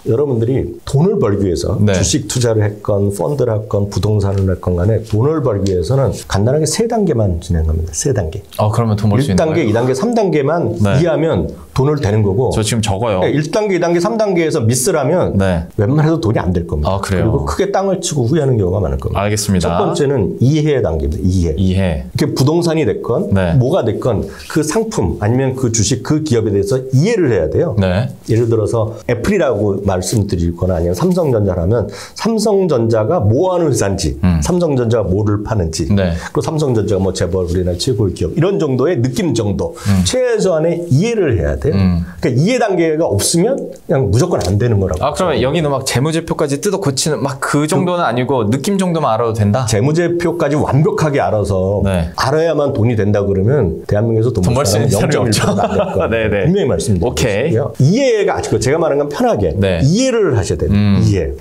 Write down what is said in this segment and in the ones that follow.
여러분들이 돈을 벌기 위해서 네. 주식 투자를 했건 펀드를 했건 부동산을 했건 간에 돈을 벌기 위해서는 간단하게 3단계만 진행합니다. 3단계. 그러면 돈 벌 수 있는 1단계, 거예요? 2단계, 3단계만 네. 이해하면 돈을 되는 거고 저 지금 적어요. 1단계, 2단계, 3단계에서 미스를 하면 네. 웬만해도 돈이 안 될 겁니다. 그래요? 그리고 크게 땅을 치고 후회하는 경우가 많을 겁니다. 알겠습니다. 첫 번째는 이해의 단계입니다. 이해. 이게 부동산이 됐건 네. 뭐가 됐건 그 상품 아니면 그 주식 그 기업에 대해서 이해를 해야 돼요. 네. 예를 들어서 애플이라고 말씀드리거나 아니면 삼성전자라면 삼성전자가 뭐 하는 회사인지 삼성전자가 뭐를 파는지 네. 그리고 삼성전자가 뭐 재벌 우리나라 최고의 기업 이런 정도의 느낌 정도 최소한의 이해를 해야 돼요. 그러니까 이해 단계가 없으면 그냥 무조건 안 되는 거라고. 그러면 여기는 막 재무제표까지 뜯어 고치는 막 그 정도는 아니고 느낌 정도만 알아도 된다? 재무제표까지 완벽하게 알아서 네. 알아야만 돈이 된다 그러면 대한민국에서 돈 벌 수 있는 사람은 0.1%도 안 될 거예요. 네네. 분명히 말씀드리고요. 이해가 아직 제가 말하는 건 편하게 네. 이해를 하셔야 돼요.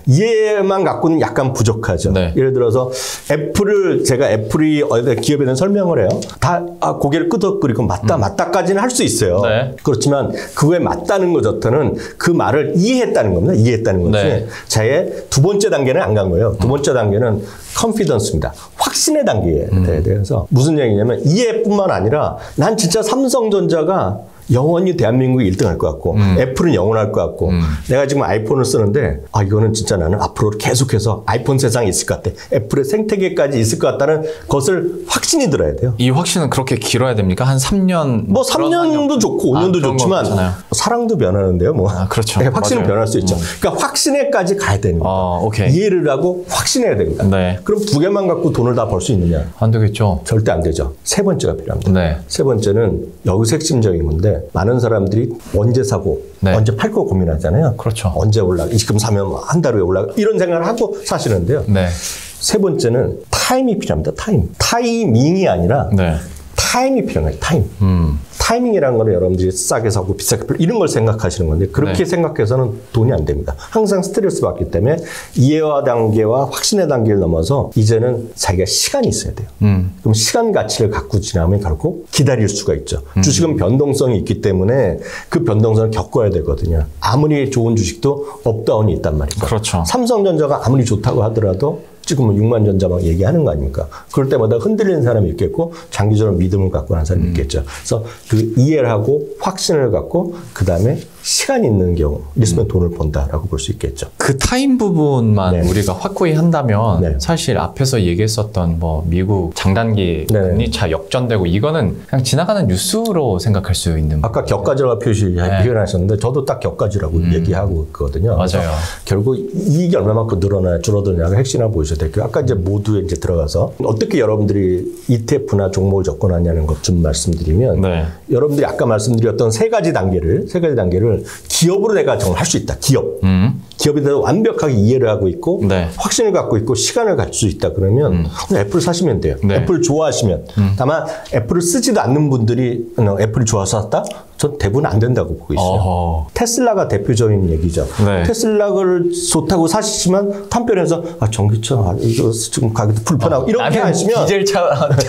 이해만 갖고는 약간 부족하죠. 네. 예를 들어서 제가 애플이 기업에 대한 설명을 해요. 다 고개를 끄덕거리고 맞다까지는 할 수 있어요. 네. 그렇지만 그거에 맞다는 것부터는 그 말을 이해했다는 겁니다. 이해했다는 거지. 네. 제 두 번째 단계는 안 간 거예요. 두 번째 단계는 컨피던스입니다. 확신의 단계에 돼야 돼요. 그래서 무슨 얘기냐면 이해뿐만 아니라 난 진짜 삼성전자가 영원히 대한민국이 1등 할 것 같고 애플은 영원할 것 같고 내가 지금 아이폰을 쓰는데 이거는 진짜 나는 앞으로 계속해서 아이폰 세상에 있을 것 같아. 애플의 생태계까지 있을 것 같다는 것을 확신이 들어야 돼요. 이 확신은 그렇게 길어야 됩니까? 한 3년? 뭐 3년도 좋고 5년도 좋지만 사랑도 변하는데요. 뭐. 그렇죠. 네, 확신은 맞아요. 변할 수 있죠. 그러니까 확신에까지 가야 되는 거예요. 오케이. 이해를 하고 확신해야 됩니다. 네. 그럼 두 개만 갖고 돈을 다 벌 수 있느냐? 안 되겠죠. 절대 안 되죠. 세 번째가 필요합니다. 네. 세 번째는 여기서 핵심적인 건데 많은 사람들이 언제 사고 네. 언제 팔 거 고민하잖아요. 그렇죠. 언제 지금 사면 한 달 후에 올라가 이런 생각을 하고 사시는데요. 네. 세 번째는 타임이 필요합니다. 타이밍이 아니라 네. 타임이 필요한 거예요. 타이밍이라는 거는 여러분들이 싸게 사고 비싸게 팔고 이런 걸 생각하시는 건데 그렇게 네. 생각해서는 돈이 안 됩니다. 항상 스트레스 받기 때문에 이해와 단계와 확신의 단계를 넘어서 이제는 자기가 시간이 있어야 돼요. 그럼 시간 가치를 갖고 지나면 결국 기다릴 수가 있죠. 주식은 변동성이 있기 때문에 그 변동성을 겪어야 되거든요. 아무리 좋은 주식도 업다운이 있단 말이죠. 그렇죠. 삼성전자가 아무리 좋다고 하더라도 지금은 6만 전자 막 얘기하는 거 아닙니까? 그럴 때마다 흔들리는 사람이 있겠고 장기적으로 믿음을 갖고 하는 사람이 있겠죠. 그래서 그 이해를 하고 확신을 갖고 그다음에 시간이 있는 경우 있으면 돈을 번다라고 볼 수 있겠죠. 그 타임 부분만 네. 우리가 확고히 한다면 네. 사실 앞에서 얘기했었던 뭐 미국 장단기 네. 금리차 역전되고 이거는 그냥 지나가는 뉴스로 생각할 수 있는 아까 격가지라고 표현하셨는데 저도 딱 격가지라고 얘기하고 있거든요. 맞아요. 결국 이익이 얼마만큼 늘어나야 줄어드냐가 핵심이라고 보셔야 돼요. 아까 이제 모두에 이제 들어가서 어떻게 여러분들이 ETF나 종목을 접근하냐는 것 좀 말씀드리면 네. 여러분들이 아까 말씀드렸던 세 가지 단계를 기업으로 내가 정할 수 있다. 기업에 대해서 완벽하게 이해를 하고 있고 네. 확신을 갖고 있고 시간을 갖출 수 있다 그러면 애플을 사시면 돼요. 네. 애플을 좋아하시면 다만 애플을 쓰지도 않는 분들이 애플을 좋아서 샀다? 전 대부분 안 된다고 보고 있어요. 테슬라가 대표적인 얘기죠. 네. 테슬라를 좋다고 사시지만 한편에서 전기차 이거 지금 가격도 불편하고 이렇게 하시면 디젤 차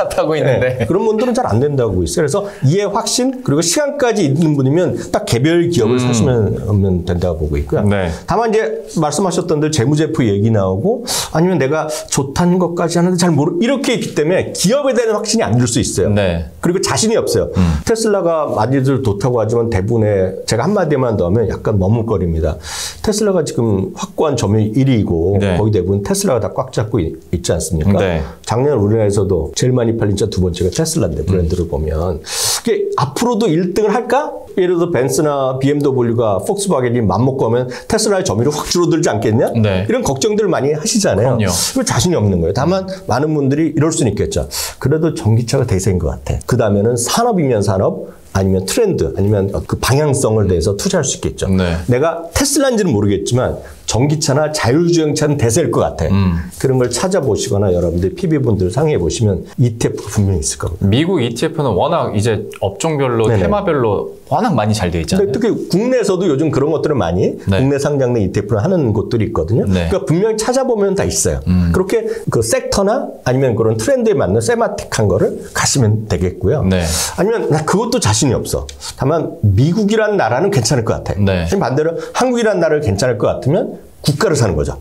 타고 있는데 그런 분들은 잘 안 된다고 있어요. 그래서 이해 확신 그리고 시간까지 있는 분이면 딱 개별 기업을 사시면 된다고 보고 있고요. 네. 다만 이제 말씀하셨던 대로 재무제표 얘기 나오고 아니면 내가 좋다는 것까지 하는데 잘 이렇게 있기 때문에 기업에 대한 확신이 안 들 수 있어요. 네. 그리고 자신이 없어요. 테슬라가 많이들 좋다고 하지만 대부분의 제가 한마디만 더 하면 약간 머뭇거립니다. 테슬라가 지금 확고한 점유율 1위이고 네. 거의 대부분 테슬라가 다 꽉 잡고 있지 않습니까? 네. 작년 우리나라에서도 제일 많이 팔린 차 두 번째가 테슬라인데 브랜드를 보면 이게 앞으로도 1등을 할까? 예를 들어 벤츠나 BMW가 폭스바겐이 맘먹고 하면 테슬라의 점유율이 확 줄어들지 않겠냐? 네. 이런 걱정들을 많이 하시잖아요. 그럼요. 그 자신이 없는 거예요. 다만 많은 분들이 이럴 수는 있겠죠. 그래도 전기차가 대세인 것 같아. 그 다음에는 산업이면 산업, 아니면 트렌드, 아니면 그 방향성을 대해서 투자할 수 있겠죠. 네. 내가 테슬라인지는 모르겠지만 전기차나 자율주행차는 대세일 것 같아. 그런 걸 찾아보시거나 여러분들 PB분들 상의해 보시면 ETF가 분명히 있을 겁니다. 미국 ETF는 워낙 이제 업종별로 네네. 테마별로 워낙 많이 잘 돼 있잖아요. 근데 특히 국내에서도 요즘 그런 것들을 많이 네. 국내 상장된 ETF를 하는 곳들이 있거든요. 네. 그러니까 분명히 찾아보면 다 있어요. 그렇게 그 섹터나 아니면 그런 트렌드에 맞는 세마틱한 거를 가시면 되겠고요. 네. 아니면 나 그것도 자신이 없어. 다만 미국이란 나라는 괜찮을 것 같아. 네. 지금 반대로 한국이란 나라를 괜찮을 것 같으면 국가를 사는 거죠.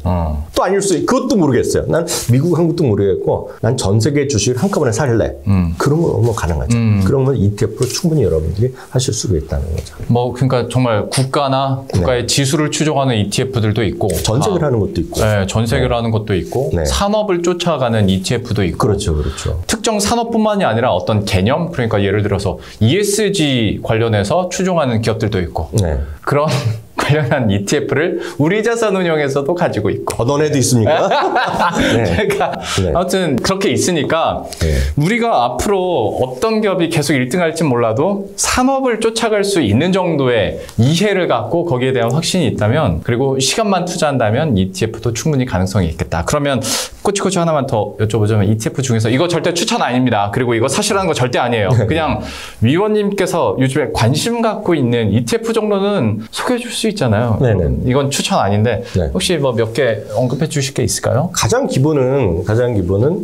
또 아닐 수 있고 그것도 모르겠어요. 난 미국, 한국도 모르겠고 난 전 세계 주식을 한꺼번에 살래. 그런 거 뭐 가능하죠. 그러면 ETF로 충분히 여러분들이 하실 수가 있다는 거죠. 뭐 그러니까 정말 국가나 국가의 지수를 추종하는 ETF들도 있고 전세를 하는 것도 있고. 네, 전세계를 하는 것도 있고 네. 산업을 쫓아가는 ETF도 있고 그렇죠. 그렇죠. 특정 산업뿐만이 아니라 어떤 개념 그러니까 예를 들어서 ESG 관련해서 추종하는 기업들도 있고 네. 그런 관련한 ETF를 우리 자산운용에서도 가지고 있고 너네도 있습니까? 네. 그러니까 네. 아무튼 그렇게 있으니까 네. 우리가 앞으로 어떤 기업이 계속 1등할지 몰라도 산업을 쫓아갈 수 있는 정도의 이해를 갖고 거기에 대한 확신이 있다면 그리고 시간만 투자한다면 ETF도 충분히 가능성이 있겠다. 그러면 꼬치꼬치 하나만 더 여쭤보자면 ETF 중에서 이거 절대 추천 아닙니다. 그리고 이거 사실하는 거 절대 아니에요. 그냥 위원님께서 요즘에 관심 갖고 있는 ETF 정도는 소개해 줄 수 있잖아요. 네네. 이건 추천 아닌데 네. 혹시 뭐 몇 개 언급해 주실 게 있을까요? 가장 기본은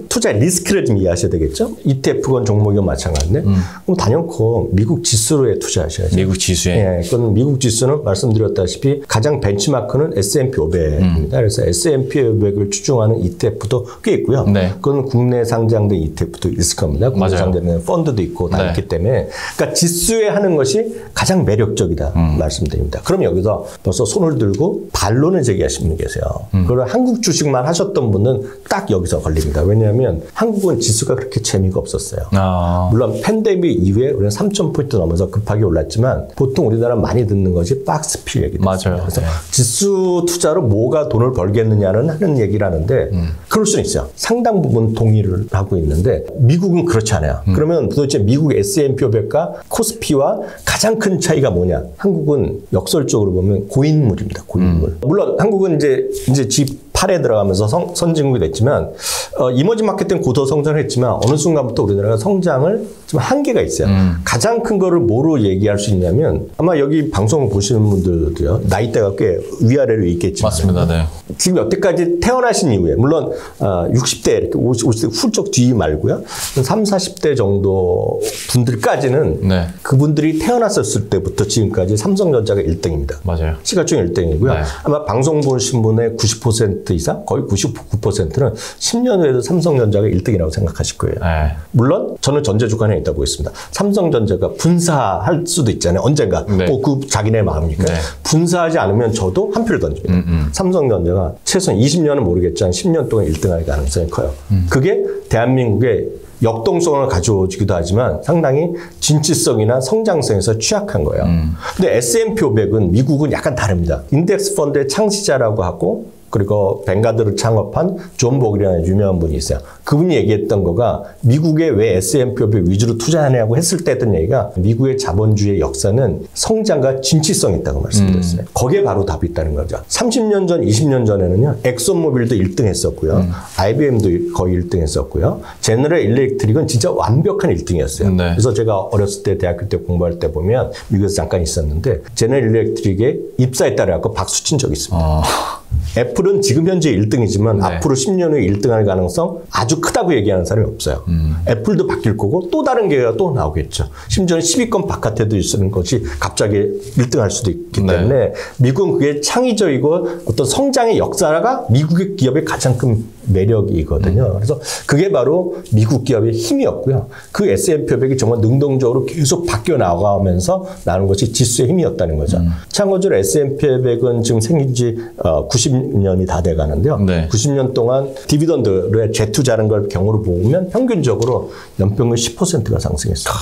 투자 리스크를 좀 이해하셔야 되겠죠. ETF건 종목이건 마찬가지인데 그럼 단연코 미국 지수로에 투자하셔야죠. 미국 지수에. 예, 그건 미국 지수는 말씀드렸다시피 가장 벤치마크는 S&P 500입니다. 그래서 S&P 500을 추종하는 ETF도 꽤 있고요. 네. 그건 국내 상장된 ETF도 있을 겁니다. 국내 맞아요. 상장된 펀드도 있고 다 네. 있기 때문에 그러니까 지수에 하는 것이 가장 매력적이다 말씀드립니다. 그럼 여기서 벌써 손을 들고 반론을 제기하시는 분이 계세요. 그걸 한국 주식만 하셨던 분은 딱 여기서 걸립니다. 왜냐하면 한국은 지수가 그렇게 재미가 없었어요. 물론 팬데믹 이후에 우리는 3,000포인트 넘어서 급하게 올랐지만 보통 우리나라 많이 듣는 것이 박스피 얘기입니다. 맞아요. 그래서 네. 지수 투자로 뭐가 돈을 벌겠느냐는 하는 얘기를 하는데 그럴 수는 있어요. 상당 부분 동의를 하고 있는데 미국은 그렇지 않아요. 그러면 도대체 미국 S&P 500과 코스피와 가장 큰 차이가 뭐냐? 한국은 역설적으로 보면 고인물입니다. 고인물. 물론 한국은 이제 G8에 들어가면서 선진국이 됐지만 이머징 마켓 때는 고도 성장을 했지만 어느 순간부터 우리나라가 성장을 좀 한계가 있어요. 가장 큰 거를 뭐로 얘기할 수 있냐면 아마 여기 방송을 보시는 분들도요. 나이대가 꽤 위아래로 있겠지만 맞습니다. 네. 지금 여태까지 태어나신 이후에 물론 60대 이렇게 50대 훌쩍 뒤 말고요. 30, 40대 정도 분들까지는 네. 그분들이 태어났었을 때부터 지금까지 삼성전자가 1등입니다. 맞아요. 시가총 1등이고요. 네. 아마 방송 보신 분의 90% 이상 거의 99%는 10년 후에도 삼성전자가 1등이라고 생각하실 거예요. 네. 물론 저는 전제 주관에 있다고 보겠습니다. 삼성전자가 분사할 수도 있잖아요. 언젠가. 네. 그 자기네 마음이니까. 네. 분사하지 않으면 저도 한 표를 던집니다. 삼성전자가 최소한 20년은 모르겠지만 10년 동안 1등할 가능성이 커요. 그게 대한민국의 역동성을 가져오기도 하지만 상당히 진취성이나 성장성에서 취약한 거예요. 근데 S&P 500은 미국은 약간 다릅니다. 인덱스 펀드의 창시자라고 하고 그리고 뱅가드를 창업한 존 복이라는 유명한 분이 있어요. 그분이 얘기했던 거가 미국에 왜 S&P 500 위주로 투자하냐고 했을 때 했던 얘기가 미국의 자본주의의 역사는 성장과 진취성이 있다고 말씀드렸어요. 거기에 바로 답이 있다는 거죠. 30년 전, 20년 전에는요. 엑소모빌도 1등 했었고요. IBM도 거의 1등 했었고요. 제너럴 일렉트릭은 진짜 완벽한 1등이었어요. 네. 그래서 제가 어렸을 때 대학교 때 공부할 때 보면 미국에서 잠깐 있었는데 제너럴 일렉트릭에 입사에 따라서 박수 친 적이 있습니다. 애플은 지금 현재 1등이지만 네. 앞으로 10년 후에 1등할 가능성 아주 크다고 얘기하는 사람이 없어요. 애플도 바뀔 거고 또 다른 기회가 또 나오겠죠. 심지어는 10위권 바깥에도 있는 것이 갑자기 1등할 수도 있기 네. 때문에 미국은 그게 창의적이고 어떤 성장의 역사가 미국의 기업의 가장 큰 매력이거든요. 그래서 그게 바로 미국 기업의 힘이었고요. 그 S&P 500이 정말 능동적으로 계속 바뀌어 나가면서 나는 것이 지수의 힘이었다는 거죠. 참고적으로 S&P 500은 지금 생긴 지 90년이 다 돼 가는데요. 네. 90년 동안 디비던드를 재투자하는 걸 경우로 보면 평균적으로 연평균 10%가 상승했습니다.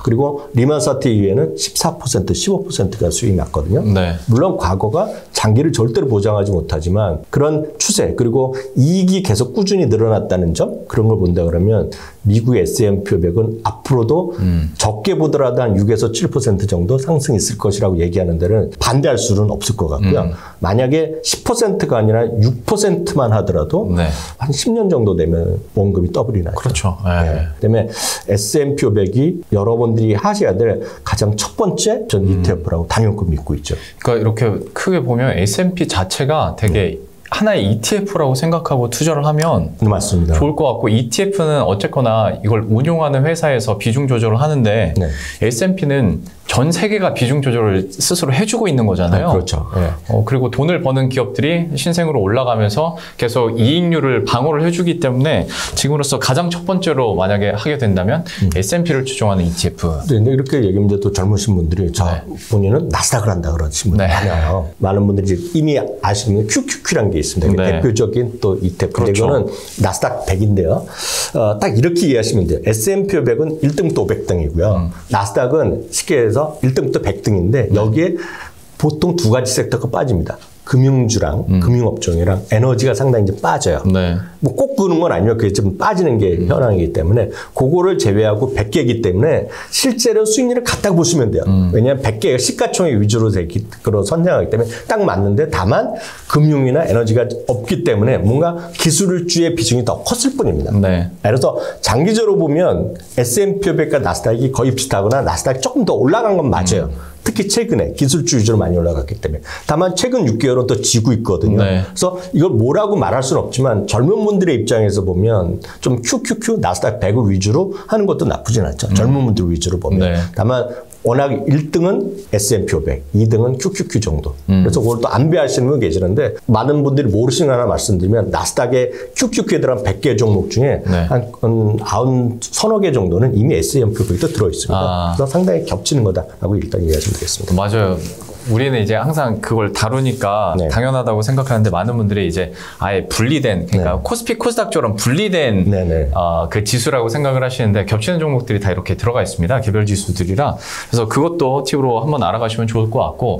그리고 리만 사태 이후에는 14%, 15%가 수익이 났거든요. 네. 물론 과거가 장기를 절대로 보장하지 못하지만 그런 추세 그리고 이익이 계속 꾸준히 늘어났다는 점 그런 걸 본다 그러면 미국 S&P 500은 앞으로도 적게 보더라도 한 6에서 7% 정도 상승이 있을 것이라고 얘기하는 데는 반대할 수는 없을 것 같고요. 만약에 10%가 아니라 6%만 하더라도 네. 한 10년 정도 되면 원금이 더블이 나죠. 그렇죠. 네. 그다음에 S&P 500이 여러분들이 하셔야 될 가장 첫 번째 전 ETF라고 당연히 믿고 있죠. 그러니까 이렇게 크게 보면 S&P 자체가 되게 하나의 ETF라고 생각하고 투자를 하면 맞습니다. 좋을 것 같고 ETF는 어쨌거나 이걸 운용하는 회사에서 비중 조절을 하는데 네. S&P는 전 세계가 비중 조절을 스스로 해주고 있는 거잖아요. 그렇죠. 네. 그리고 돈을 버는 기업들이 신생으로 올라가면서 계속 이익률을 방어를 해주기 때문에 지금으로서 가장 첫 번째로 만약에 하게 된다면 S&P를 추종하는 ETF. 네, 근데 이렇게 얘기하면 또 젊으신 분들이 본인은 나스닥을 한다 그러신 분들 많아요. 많은 분들이 이제 이미 아시는 QQQ라는 게 있습니다. 대표적인 또 ETF인데 이거는 나스닥 100인데요. 딱 이렇게 이해하시면 돼요. S&P 500은 1등부터 500등이고요. 나스닥은 쉽게 해서 1등부터 100등인데 여기에 보통 두 가지 섹터가 빠집니다. 금융주랑 금융업종이랑 에너지가 상당히 이제 빠져요. 네. 뭐 꼭 그런 건 아니면 그게 좀 빠지는 게 현황이기 때문에 그거를 제외하고 100개이기 때문에 실제로 수익률을 같다고 보시면 돼요. 왜냐하면 100개가 시가총액 위주로 선정하기 때문에 딱 맞는데 다만 금융이나 에너지가 없기 때문에 뭔가 기술주의 비중이 더 컸을 뿐입니다. 네. 그래서 장기적으로 보면 S&P 500과 나스닥이 거의 비슷하거나 나스닥이 조금 더 올라간 건 맞아요. 특히 최근에 기술주 위주로 많이 올라갔기 때문에. 다만 최근 6개월은 또 지고 있거든요. 네. 그래서 이걸 뭐라고 말할 수는 없지만 젊은 분들의 입장에서 보면 좀 QQQ 나스닥 100을 위주로 하는 것도 나쁘진 않죠. 젊은 분들 위주로 보면. 네. 다만 워낙 1등은 S&P 500, 2등은 QQQ 정도. 그래서 그걸 또 안배하시는 분 계시는데 많은 분들이 모르시는 거 하나 말씀드리면 나스닥의 QQQ에 들어간 100개 종목 중에 한 90개 정도는 이미 S&P 500도 들어있습니다. 그래서 상당히 겹치는 거다라고 일단 이해하시면 되겠습니다. 맞아요. 우리는 이제 항상 그걸 다루니까 당연하다고 생각하는데 많은 분들이 이제 아예 분리된 그러니까 코스피 코스닥처럼 분리된 그 지수라고 생각을 하시는데 겹치는 종목들이 다 이렇게 들어가 있습니다. 개별 지수들이라. 그래서 그것도 팁으로 한번 알아가시면 좋을 것 같고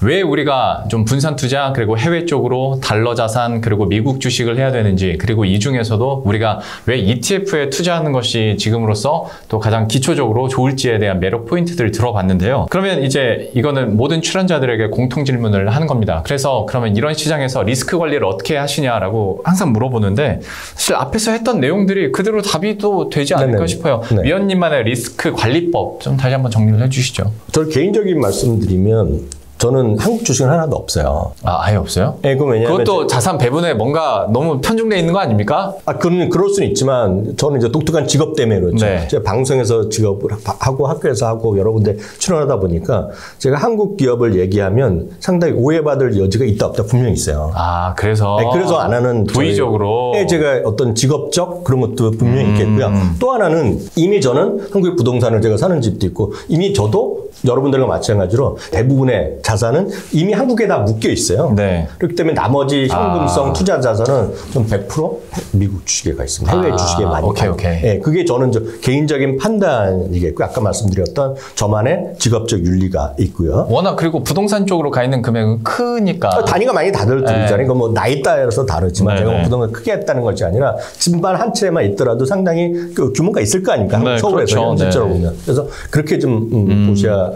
왜 우리가 좀 분산 투자 그리고 해외 쪽으로 달러 자산 그리고 미국 주식을 해야 되는지 그리고 이 중에서도 우리가 왜 ETF에 투자하는 것이 지금으로서 또 가장 기초적으로 좋을지에 대한 매력 포인트들을 들어봤는데요. 그러면 이제 이거는 모든 출연자들에게 공통 질문을 하는 겁니다. 그래서 그러면 이런 시장에서 리스크 관리를 어떻게 하시냐라고 항상 물어보는데 사실 앞에서 했던 내용들이 그대로 답이 또 되지 않을까 싶어요. 위원님만의 리스크 관리법 좀 다시 한번 정리를 해주시죠. 저 개인적인 말씀드리면 저는 한국 주식은 하나도 없어요. 아예 없어요? 네, 그럼 왜냐하면 그것도 자산 배분에 뭔가 너무 편중돼 있는 거 아닙니까? 그럴 수는 있지만 저는 이제 독특한 직업 때문에 그렇죠. 제가 방송에서 직업을 하고 학교에서 하고 여러 군데 출연하다 보니까 제가 한국 기업을 얘기하면 상당히 오해받을 여지가 있다 없다 분명히 있어요. 그래서 그래서 안 하는 도의적으로 제가 어떤 직업적 그런 것도 분명히 있겠고요. 또 하나는 이미 저는 한국 부동산을 제가 사는 집도 있고 이미 저도 여러분들과 마찬가지로 대부분의 자산은 이미 한국에 다 묶여 있어요. 그렇기 때문에 나머지 현금성 투자 자산은 좀 100% 미국 주식에 가 있습니다. 해외 주식에 많이 가. 그게 저는 개인적인 판단이겠고요. 아까 말씀드렸던 저만의 직업적 윤리가 있고요. 워낙 그리고 부동산 쪽으로 가 있는 금액은 크니까. 단위가 많이 다르잖아요. 뭐 나이 따라서 다르지만 제가 뭐 부동산 크게 했다는 것이 아니라 집만 한 채만 있더라도 상당히 그 규모가 있을 거 아닙니까? 서울에서 실제로 보면. 그래서 그렇게 좀 보셔야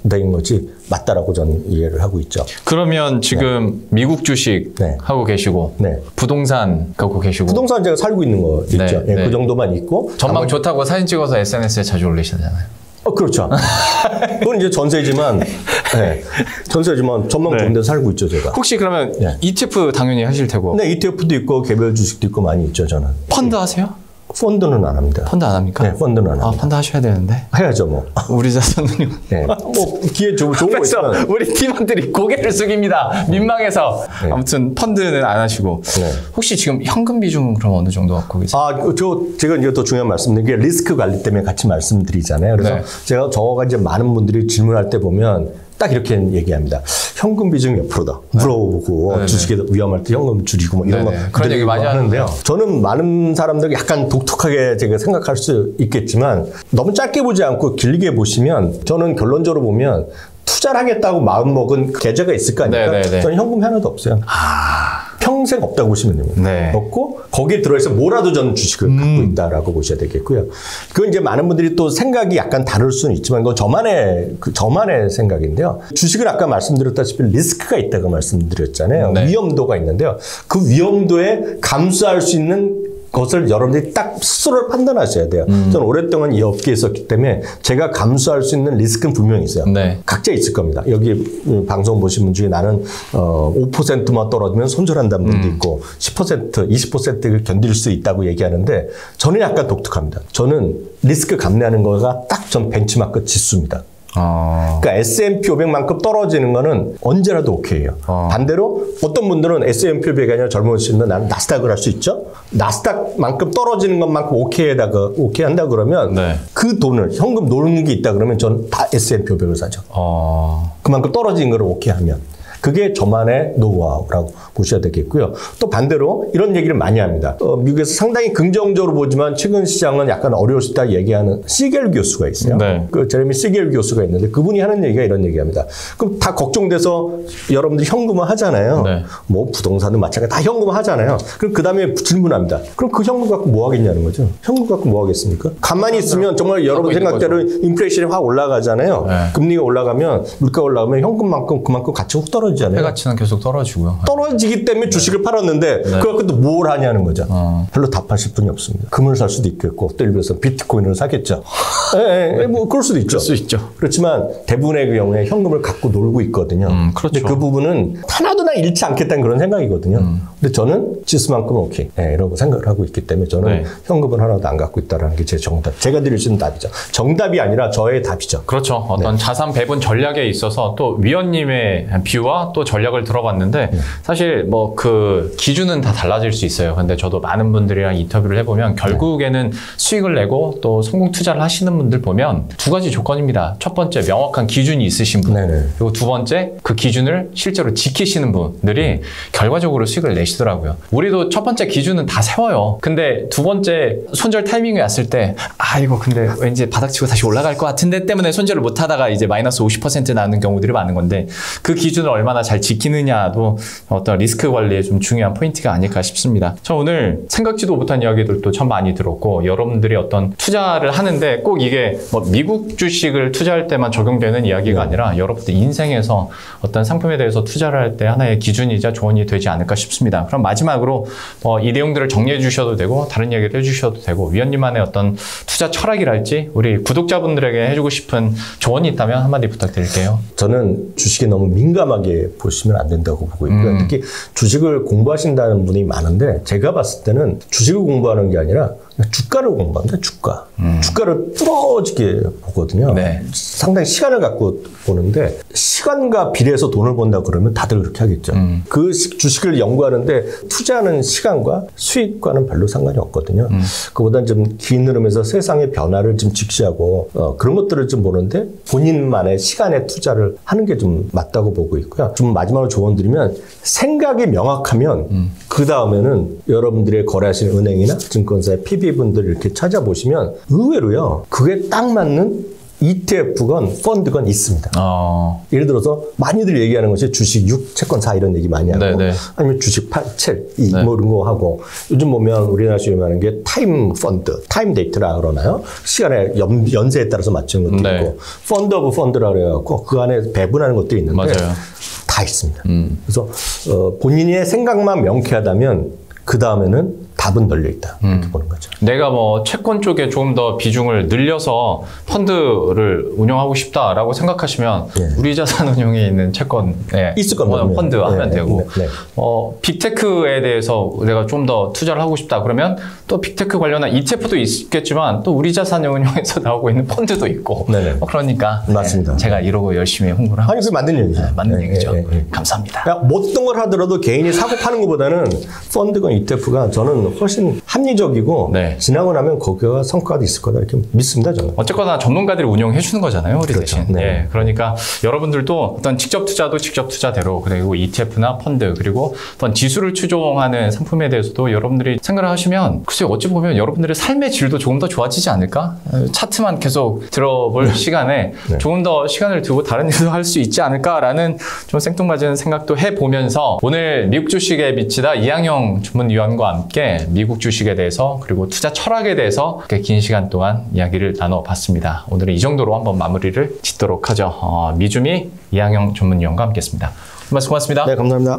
되는 것이 맞다라고 저는 이해를 하고 있죠. 그러면 지금 미국 주식 하고 계시고 부동산 갖고 계시고 부동산 제가 살고 있는 거 있죠. 그 정도만 있고 전망 좋다고 사진 찍어서 SNS에 자주 올리시잖아요. 그렇죠. 그건 이제 전세지만 전세지만 전망 좋은 데서 살고 있죠, 제가. 혹시 그러면 ETF 당연히 하실 테고. ETF도 있고 개별 주식도 있고 많이 있죠, 저는. 펀드 하세요? 펀드는 안 합니다. 펀드 안 합니까? 네, 펀드는 안 합니다. 펀드 하셔야 되는데. 해야죠, 뭐. 우리 자손은요. 뭐 기회 좋은 거 있으면. 우리 팀원들이 고개를 숙입니다. 민망해서. 아무튼 펀드는 안 하시고. 혹시 지금 현금 비중은 그럼 어느 정도 갖고 계세요? 제가 이제 더 중요한 말씀드린 게 리스크 관리 때문에 같이 말씀드리잖아요. 그래서 제가 저가 이제 많은 분들이 질문할 때 보면 딱 이렇게 얘기합니다. 현금 비중이 몇 프로다 물어보고 주식에 위험할 때 현금 줄이고 뭐 이런 거 그런 얘기 많이 하는데요. 저는 많은 사람들이 약간 독특하게 제가 생각할 수 있겠지만 너무 짧게 보지 않고 길게 보시면 저는 결론적으로 보면 투자를 하겠다고 마음먹은 계좌가 있을 거 아닙니까? 저는 현금이 하나도 없어요. 평생 없다고 보시면 됩니다. 네. 없고 거기에 들어있어 뭐라도 저는 주식을 갖고 있다라고 보셔야 되겠고요. 그건 이제 많은 분들이 또 생각이 약간 다를 수는 있지만 그건 저만의 생각인데요. 주식은 아까 말씀드렸다시피 리스크가 있다고 말씀드렸잖아요. 네. 위험도가 있는데요. 그 위험도에 감수할 수 있는 것을 여러분들이 딱 스스로 판단하셔야 돼요. 저는 오랫동안 이 업계에 있었기 때문에 제가 감수할 수 있는 리스크는 분명히 있어요. 네. 각자 있을 겁니다. 여기 방송 보신 분 중에 나는 5%만 떨어지면 손절한다는 분도 있고 10%, 20%를 견딜 수 있다고 얘기하는데 저는 약간 독특합니다. 저는 리스크 감내하는 거가 딱 전 벤치마크 지수입니다. 그러니까 S&P 500만큼 떨어지는 거는 언제라도 오케이예요. 반대로 어떤 분들은 S&P 500이 아니라 젊으시면 나는 나스닥을 할 수 있죠. 나스닥만큼 떨어지는 것만큼 오케이 한다 그러면 네. 그 돈을 현금 놓는 게 있다 그러면 저는 다 S&P 500을 사죠. 그만큼 떨어진 거를 오케이 하면. 그게 저만의 노하우라고 보셔야 되겠고요. 또 반대로 이런 얘기를 많이 합니다. 미국에서 상당히 긍정적으로 보지만 최근 시장은 약간 어려울 수 있다 얘기하는 시겔 교수가 있어요. 네. 그 제레미 시겔 교수가 있는데 그분이 하는 얘기가 이런 얘기합니다. 그럼 다 걱정돼서 여러분들이 현금화 하잖아요. 네. 뭐 부동산은 마찬가지 다 현금화 하잖아요. 그럼 그 다음에 질문합니다. 그럼 그 현금 갖고 뭐 하겠냐는 거죠. 현금 갖고 뭐 하겠습니까? 가만히 있으면 정말 여러분 생각대로 인플레이션이 확 올라가잖아요. 네. 금리가 올라가면 물가가 올라가면 현금만큼 그만큼 가치가 훅 떨어지잖아요. 회가치는 계속 떨어지고요. 떨어지기 때문에 주식을 팔았는데 그 갖고 또 뭘 하냐는 거죠. 별로 답하실 분이 없습니다. 금을 살 수도 있겠고 또 예를 들어서 비트코인을 사겠죠. 뭐 그럴 수도 있죠. 그럴 수 있죠. 그렇지만 대부분의 경우에 현금을 갖고 놀고 있거든요. 그렇죠. 근데 그 부분은 하나도 나 잃지 않겠다는 그런 생각이거든요. 근데 저는 지수만큼 오케이. 이러고 생각을 하고 있기 때문에 저는 현금을 하나도 안 갖고 있다는 게 제 정답. 제가 드릴 수 있는 답이죠. 정답이 아니라 저의 답이죠. 그렇죠. 어떤 자산 배분 전략에 있어서 또 위원님의 뷰와 또 전략을 들어봤는데 사실 뭐 그 기준은 다 달라질 수 있어요. 근데 저도 많은 분들이랑 인터뷰를 해보면 결국에는 수익을 내고 또 성공 투자를 하시는 분들 보면 두 가지 조건입니다. 첫 번째 명확한 기준이 있으신 분. 그리고 두 번째 그 기준을 실제로 지키시는 분들이 결과적으로 수익을 내시더라고요. 우리도 첫 번째 기준은 다 세워요. 근데 두 번째 손절 타이밍이 왔을 때 이거 근데 왠지 바닥치고 다시 올라갈 것 같은데 때문에 손절을 못 하다가 이제 마이너스 50% 나는 경우들이 많은 건데 그 기준을 얼마나 잘 지키느냐도 어떤 리스크 관리에 좀 중요한 포인트가 아닐까 싶습니다. 저 오늘 생각지도 못한 이야기들도 참 많이 들었고 여러분들이 어떤 투자를 하는데 꼭 이게 뭐 미국 주식을 투자할 때만 적용되는 이야기가 아니라 여러분들 인생에서 어떤 상품에 대해서 투자를 할 때 하나의 기준이자 조언이 되지 않을까 싶습니다. 그럼 마지막으로 이 내용들을 정리해 주셔도 되고 다른 이야기를 해주셔도 되고 위원님만의 어떤 투자 철학이랄지 우리 구독자분들에게 해주고 싶은 조언이 있다면 한마디 부탁드릴게요. 저는 주식에 너무 민감하게 보시면 안 된다고 보고 있고요. 특히 주식을 공부하신다는 분이 많은데 제가 봤을 때는 주식을 공부하는 게 아니라 주가를 공부합니다. 주가를 뚫어지게 보거든요. 네. 상당히 시간을 갖고 보는데 시간과 비례해서 돈을 번다 그러면 다들 그렇게 하겠죠. 그 주식을 연구하는데 투자하는 시간과 수익과는 별로 상관이 없거든요. 그보다는 좀 긴 흐름에서 세상의 변화를 좀 직시하고 그런 것들을 좀 보는데 본인만의 시간에 투자를 하는 게 좀 맞다고 보고 있고요. 좀 마지막으로 조언 드리면 생각이 명확하면 그 다음에는 여러분들의 거래하시는 은행이나 증권사의 PB분들 이렇게 찾아보시면 의외로요. 그게 딱 맞는 ETF건 펀드건 있습니다. 예를 들어서 많이들 얘기하는 것이 주식 6, 채권 4 이런 얘기 많이 하고 아니면 주식 8, 7, 2 뭐 이런 거 하고 요즘 보면 우리나라에서 유명한 게 타임 펀드, 타임 데이트라 그러나요? 시간에 연세에 따라서 맞추는 것도 있고 펀드 오브 펀드라 그래갖고 그 안에 배분하는 것도 있는데 다 있습니다. 그래서 본인의 생각만 명쾌하다면 그 다음에는 답은 널려있다. 이렇게 보는 거죠. 내가 뭐 채권 쪽에 조금 더 비중을 늘려서 펀드를 운영하고 싶다라고 생각하시면 우리 자산운용에 있는 채권에 있을 겁니다. 펀드 하면 되고 빅테크에 대해서 내가 좀 더 투자를 하고 싶다 그러면 또 빅테크 관련한 ETF도 있겠지만 또 우리 자산운용에서 나오고 있는 펀드도 있고 그러니까 맞습니다. 제가 이러고 열심히 홍보를 하고 그게 맞는 얘기죠. 맞는 얘기죠. 감사합니다. 뭐 어떤 걸 하더라도 개인이 사고 파는 것보다는 펀드건 ETF가 저는 훨씬 합리적이고 네. 지나고 나면 거기가 성과가 있을 거다 이렇게 믿습니다 저는. 어쨌거나 전문가들이 운영해 주는 거잖아요, 우리 그렇죠. 대신. 네. 예, 그러니까 여러분들도 어떤 직접 투자도 직접 투자대로, 그리고 ETF나 펀드, 그리고 어떤 지수를 추종하는 상품에 대해서도 여러분들이 생각을 하시면 글쎄 어찌 보면 여러분들의 삶의 질도 조금 더 좋아지지 않을까? 차트만 계속 들어볼 시간에 네. 조금 더 시간을 두고 다른 일도 할 수 있지 않을까라는 좀 생뚱맞은 생각도 해보면서 오늘 미국 주식에 미치다 이항영 전문위원과 함께 미국 주식에 대해서 그리고 투자 철학에 대해서 이렇게 긴 시간 동안 이야기를 나눠봤습니다. 오늘은 이 정도로 한번 마무리를 짓도록 하죠. 미주미 이항영 전문위원과 함께했습니다. 말씀 고맙습니다. 네, 감사합니다.